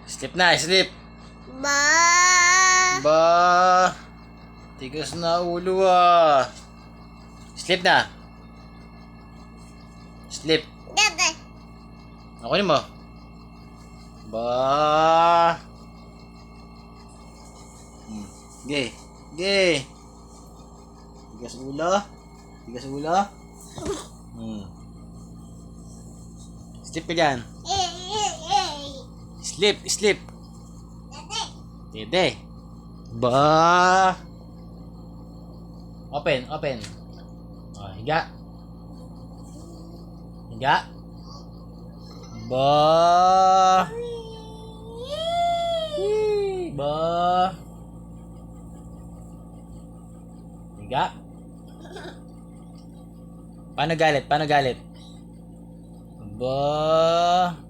Sleep na, sleep. Ba. Ba. Tigas na ulo ah. Sleep na. Sleep. Dada. Ako mo. Ba. Gay. Gay. Tigas ulo. Tigas ulo. Sleep ka dyan. Sleep, sleep. Dede. Ba. Open, open. Oh, higa. Higa. Ba. Ba. Higa. Paano galit? Paano galit? Ba.